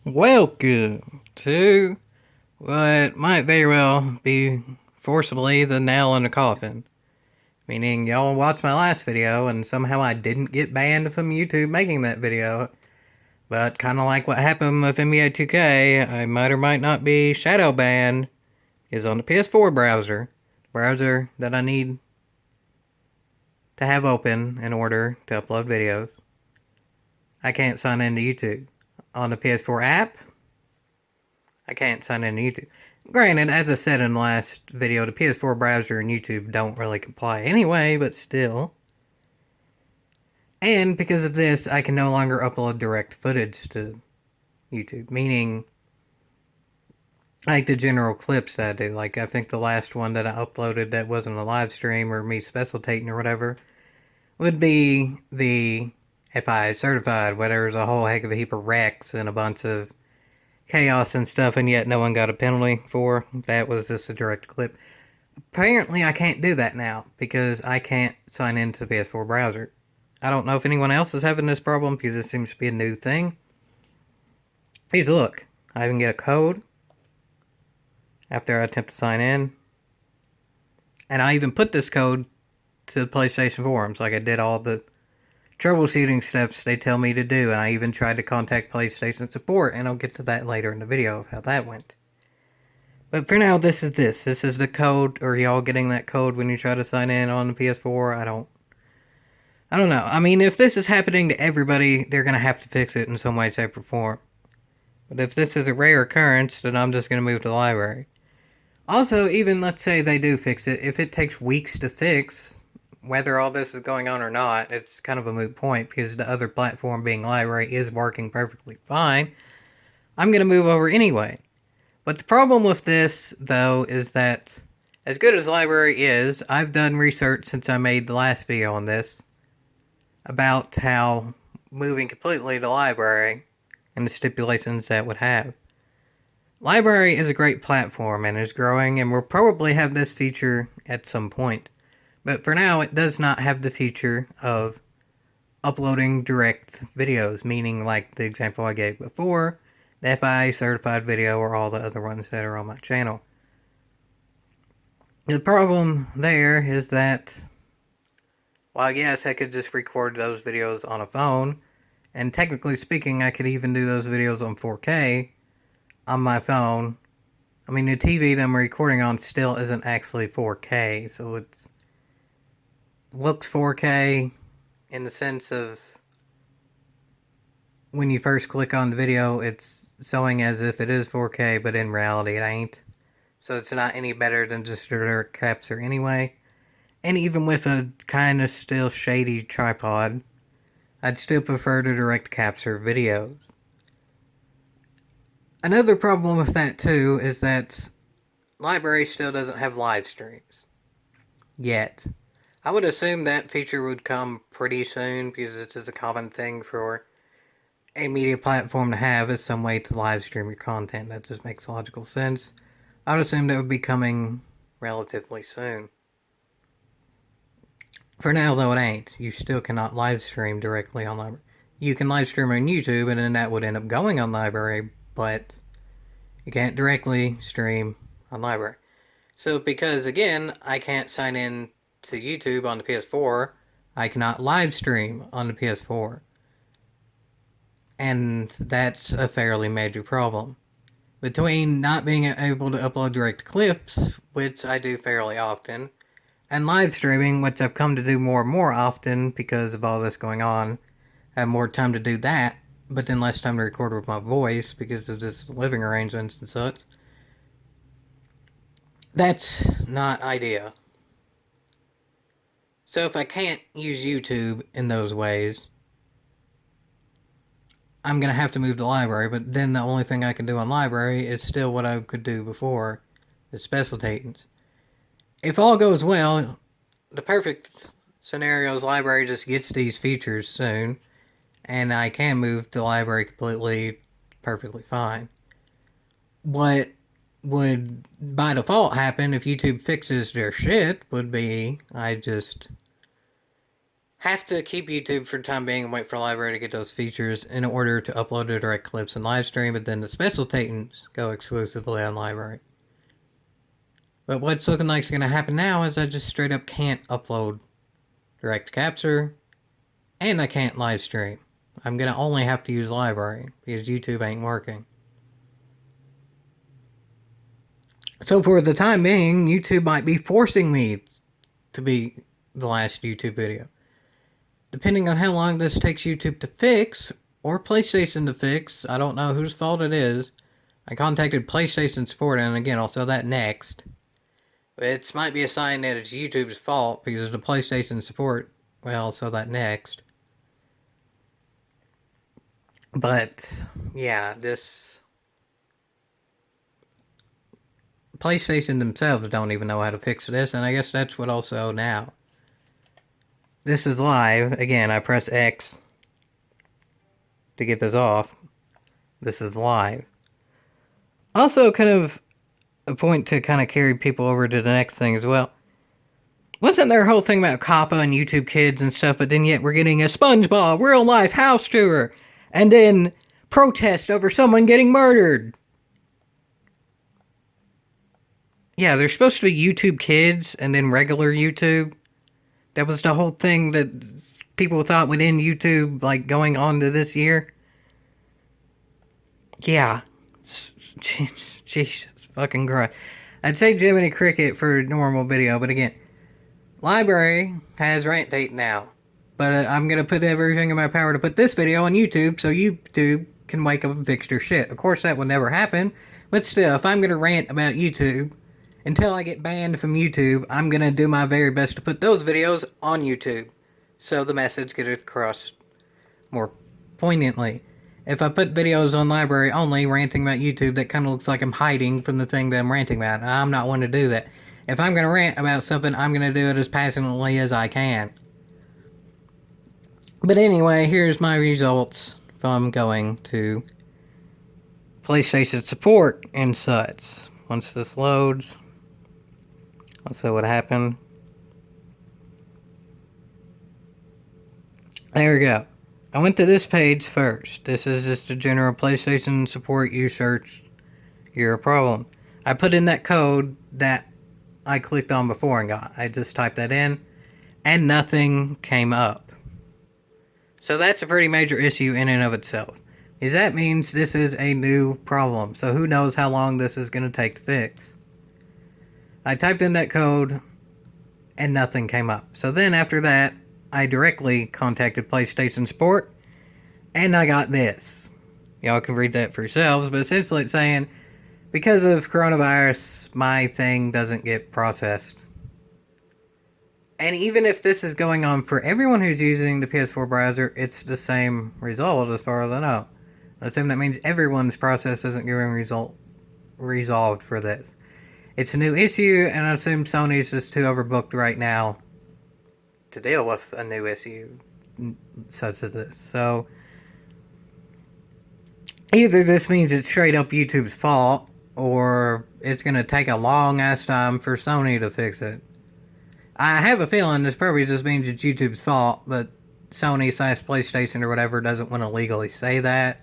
Welcome to what might very well be forcibly the nail in the coffin. Meaning, y'all watched my last video and somehow I didn't get banned from YouTube making that video. But kind of like what happened with NBA 2K, I might or might not be shadow banned. Is on the PS4 browser that I need to have open in order to upload videos. I can't sign into YouTube. On the PS4 app, I can't sign into YouTube. Granted, as I said in the last video, the PS4 browser and YouTube don't really comply anyway, but still. And because of this, I can no longer upload direct footage to YouTube, meaning like the general clips that I do. Like, I think the last one that I uploaded that wasn't a live stream or me specialtating or whatever would be the FI certified, where there's a whole heck of a heap of wrecks and a bunch of chaos and stuff, and yet no one got a penalty for. That was just a direct clip. Apparently, I can't do that now because I can't sign into the PS4 browser. I don't know if anyone else is having this problem because it seems to be a new thing. Please look. I even get a code after I attempt to sign in. And I even put this code to the PlayStation forums. Like, I did all the troubleshooting steps they tell me to do, and I even tried to contact PlayStation support, and I'll get to that later in the video of how that went. But for now, this is the code. Are y'all getting that code when you try to sign in on the PS4? I don't know. I mean, if this is happening to everybody, they're gonna have to fix it in some way, shape, or form. But if this is a rare occurrence, then I'm just gonna move to the library. Also, even let's say they do fix it, if it takes weeks to fix, whether all this is going on or not, it's kind of a moot point because the other platform, being library, is working perfectly fine. I'm going to move over anyway. But the problem with this, though, is that as good as library is, I've done research since I made the last video on this about how moving completely to library and the stipulations that would have. Library is a great platform and is growing, and will probably have this feature at some point. But for now, it does not have the feature of uploading direct videos, meaning like the example I gave before, the FI certified video, or all the other ones that are on my channel. The problem there is that, while yes, I could just record those videos on a phone, and technically speaking, I could even do those videos on 4K on my phone. I mean, the TV that I'm recording on still isn't actually 4K, so it's looks 4K in the sense of when you first click on the video, it's showing as if it is 4K, but in reality it ain't. So it's not any better than just a direct capture anyway. And even with a kind of still shady tripod, I'd still prefer to direct capture videos. Another problem with that too is that library still doesn't have live streams yet. I would assume that feature would come pretty soon because this is a common thing for a media platform to have, is some way to live stream your content. That just makes logical sense. I would assume that would be coming relatively soon. For now, though, it ain't. You still cannot live stream directly on library. You can live stream on YouTube, and then that would end up going on library, but you can't directly stream on library. So, because again, I can't sign in to YouTube on the PS4, I cannot live stream on the PS4. And that's a fairly major problem. Between not being able to upload direct clips, which I do fairly often, and live streaming, which I've come to do more and more often because of all this going on, I have more time to do that, but then less time to record with my voice because of just living arrangements and such. That's not ideal. So if I can't use YouTube in those ways, I'm going to have to move to library, but then the only thing I can do on library is still what I could do before, the specialtations. If all goes well, the perfect scenario is library just gets these features soon, and I can move to library completely, perfectly fine. What would by default happen if YouTube fixes their shit would be I just have to keep YouTube for the time being and wait for library to get those features in order to upload the direct clips and live stream, but then the special Titans go exclusively on library. But what's looking like is going to happen now is I just straight up can't upload direct capture, and I can't live stream. I'm going to only have to use library because YouTube ain't working. So for the time being, YouTube might be forcing me to be the last YouTube video. Depending on how long this takes YouTube to fix, or PlayStation to fix, I don't know whose fault it is. I contacted PlayStation support, and again, I'll say that next. It might be a sign that it's YouTube's fault, because the PlayStation support, well, I'll say that next. But, yeah, this... PlayStation themselves don't even know how to fix this, and I guess that's what also now. This is live. Again, I press X to get this off. This is live. Also, kind of a point to kind of carry people over to the next thing as well. Wasn't there a whole thing about COPPA and YouTube Kids and stuff, but then yet we're getting a SpongeBob real-life house tour, and then protest over someone getting murdered. Yeah, there's supposed to be YouTube Kids and then regular YouTube. That was the whole thing that people thought would end YouTube, like, going on to this year. Yeah. Jesus fucking Christ. I'd say Jiminy Cricket for a normal video, but again, library has rant date now. But I'm going to put everything in my power to put this video on YouTube so YouTube can wake up and fix their shit. Of course, that would never happen. But still, if I'm going to rant about YouTube... until I get banned from YouTube, I'm going to do my very best to put those videos on YouTube. So the message gets across more poignantly. If I put videos on library only, ranting about YouTube, that kind of looks like I'm hiding from the thing that I'm ranting about. I'm not one to do that. If I'm going to rant about something, I'm going to do it as passionately as I can. But anyway, here's my results from going to PlayStation support and such. Once this loads... let's see what happened. There we go. I went to this page first. This is just a general PlayStation support. You search your problem. I put in that code that I clicked on before and got. I just typed that in, and nothing came up. So that's a pretty major issue in and of itself. Is that means this is a new problem. So who knows how long this is going to take to fix. I typed in that code, and nothing came up. So then after that, I directly contacted PlayStation Support, and I got this. Y'all can read that for yourselves, but essentially it's saying, because of coronavirus, my thing doesn't get processed. And even if this is going on for everyone who's using the PS4 browser, it's the same result as far as I know. I assume that means everyone's process isn't getting resolved for this. It's a new issue, and I assume Sony's just too overbooked right now to deal with a new issue such as this. So, either this means it's straight up YouTube's fault, or it's going to take a long-ass time for Sony to fix it. I have a feeling this probably just means it's YouTube's fault, but Sony/PlayStation or whatever doesn't want to legally say that.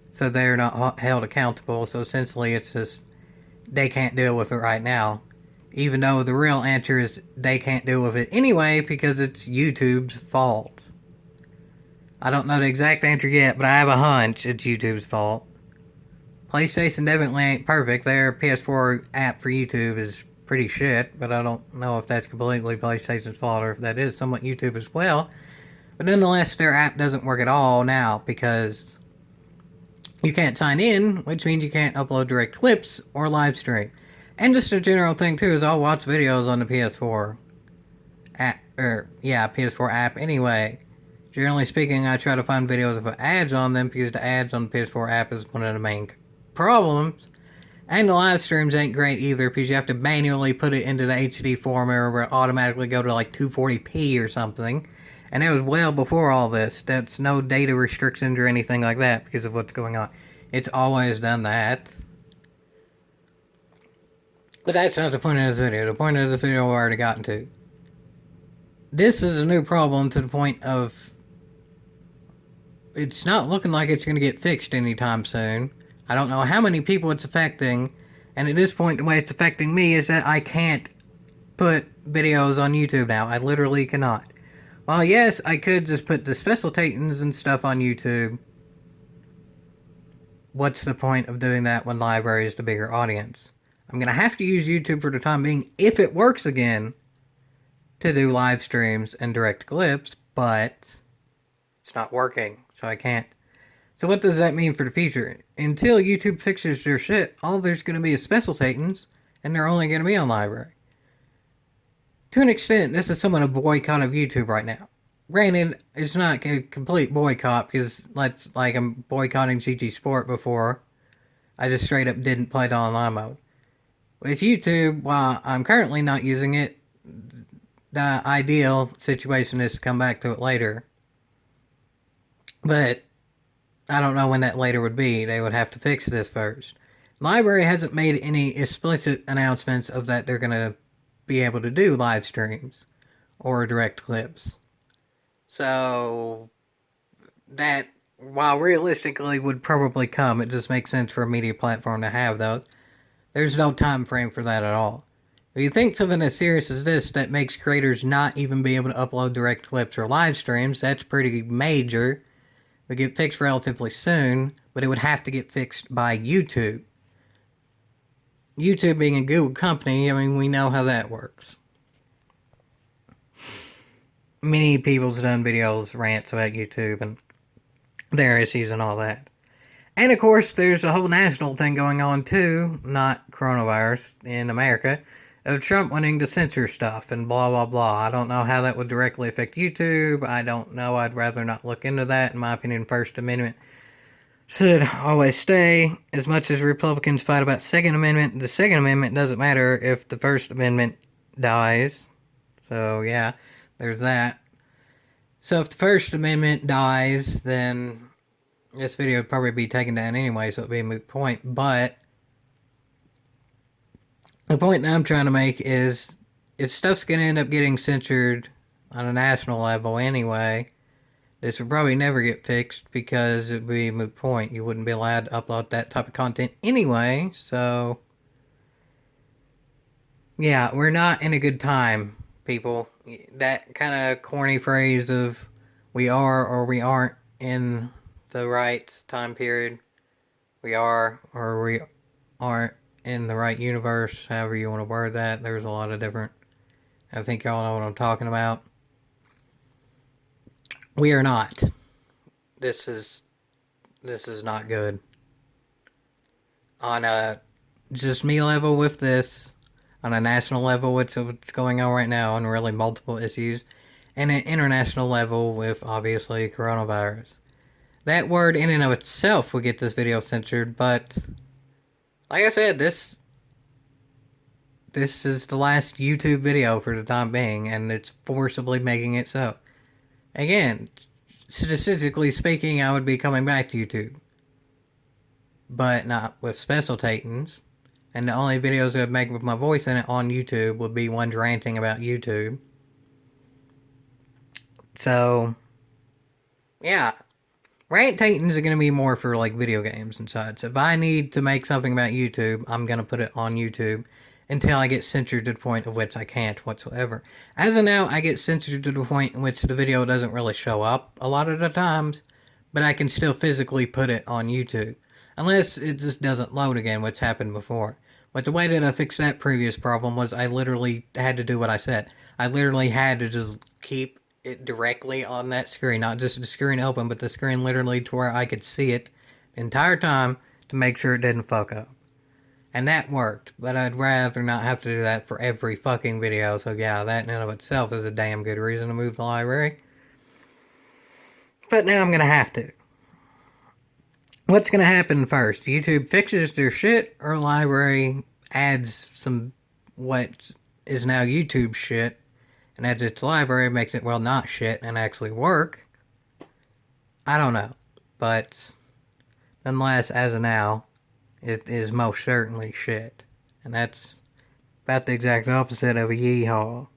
So they're not held accountable, so essentially it's just... they can't deal with it right now. Even though the real answer is they can't deal with it anyway because it's YouTube's fault. I don't know the exact answer yet, but I have a hunch it's YouTube's fault. PlayStation definitely ain't perfect. Their PS4 app for YouTube is pretty shit, but I don't know if that's completely PlayStation's fault or if that is somewhat YouTube as well. But nonetheless, their app doesn't work at all now because... you can't sign in, which means you can't upload direct clips or live stream. And just a general thing too is I'll watch videos on the PS4 app, PS4 app anyway. Generally speaking, I try to find videos with ads on them because the ads on the PS4 app is one of the main problems. And the live streams ain't great either because you have to manually put it into the HD format where it automatically go to like 240p or something. And that was well before all this. That's no data restrictions or anything like that because of what's going on. It's always done that. But that's not the point of this video. The point of this video I've already gotten to. this is a new problem to the point of it's not looking like it's going to get fixed anytime soon. I don't know how many people it's affecting, and at this point, the way it's affecting me is that I can't put videos on YouTube now. I literally cannot. Well, yes, I could just put the special Titans and stuff on YouTube. What's the point of doing that when LBRY is the bigger audience? I'm going to have to use YouTube for the time being, if it works again, to do live streams and direct clips, but it's not working, so I can't. So what does that mean for the future? Until YouTube fixes their shit, all there's going to be is special Titans, and they're only going to be on LBRY. To an extent, this is somewhat a boycott of YouTube right now. Granted, it's not a complete boycott, because like I'm boycotting GG Sport before. I just straight up didn't play the online mode. With YouTube, while I'm currently not using it, the ideal situation is to come back to it later. But I don't know when that later would be. They would have to fix this first. LBRY hasn't made any explicit announcements of that they're going to be able to do live streams or direct clips. So that, while realistically would probably come, it just makes sense for a media platform to have those. There's no time frame for that at all. If you think something as serious as this that makes creators not even be able to upload direct clips or live streams, that's pretty major. It would get fixed relatively soon, but it would have to get fixed by YouTube. YouTube being a Google company, I mean, we know how that works. Many people's done videos, rants about YouTube and their issues and all that. And of course, there's a whole national thing going on too, not coronavirus, in America, of Trump wanting to censor stuff and blah, blah, blah. I don't know how that would directly affect YouTube. I don't know. I'd rather not look into that. In my opinion, First Amendment should always stay. As much as Republicans fight about Second Amendment, the Second Amendment doesn't matter if the First Amendment dies. So, yeah, there's that. So, if the First Amendment dies, then this video would probably be taken down anyway, so it would be a moot point. But the point that I'm trying to make is, if stuff's going to end up getting censored on a national level anyway, this would probably never get fixed because it would be a moot point. You wouldn't be allowed to upload that type of content anyway, so yeah, we're not in a good time, people. That kind of corny phrase of we are or we aren't in the right time period. We are or we aren't in the right universe, however you want to word that. There's a lot of different, I think y'all know what I'm talking about. We are not. This is not good. On a just me level with this, on a national level with what's going on right now, and really multiple issues, and an international level with obviously coronavirus. That word in and of itself would get this video censored, but like I said, this is the last YouTube video for the time being, and it's forcibly making it so. Again, statistically speaking, I would be coming back to YouTube. But not with Special Titans. And the only videos I would make with my voice in it on YouTube would be ones ranting about YouTube. So, yeah. Rant Titans are going to be more for like video games and such. So if I need to make something about YouTube, I'm going to put it on YouTube until I get censored to the point of which I can't whatsoever. As of now, I get censored to the point in which the video doesn't really show up a lot of the times, but I can still physically put it on YouTube. Unless it just doesn't load again, which happened before. But the way that I fixed that previous problem was I literally had to do what I said. I literally had to just keep it directly on that screen. Not just the screen open, but the screen literally to where I could see it the entire time to make sure it didn't fuck up. And that worked, but I'd rather not have to do that for every fucking video. So yeah, that in and of itself is a damn good reason to move the LBRY. But now I'm going to have to. What's going to happen first? YouTube fixes their shit, or LBRY adds some what is now YouTube shit and adds it to LBRY, makes it, well, not shit and actually work? I don't know. But nonetheless, as of now, it is most certainly shit. And that's about the exact opposite of a yeehaw.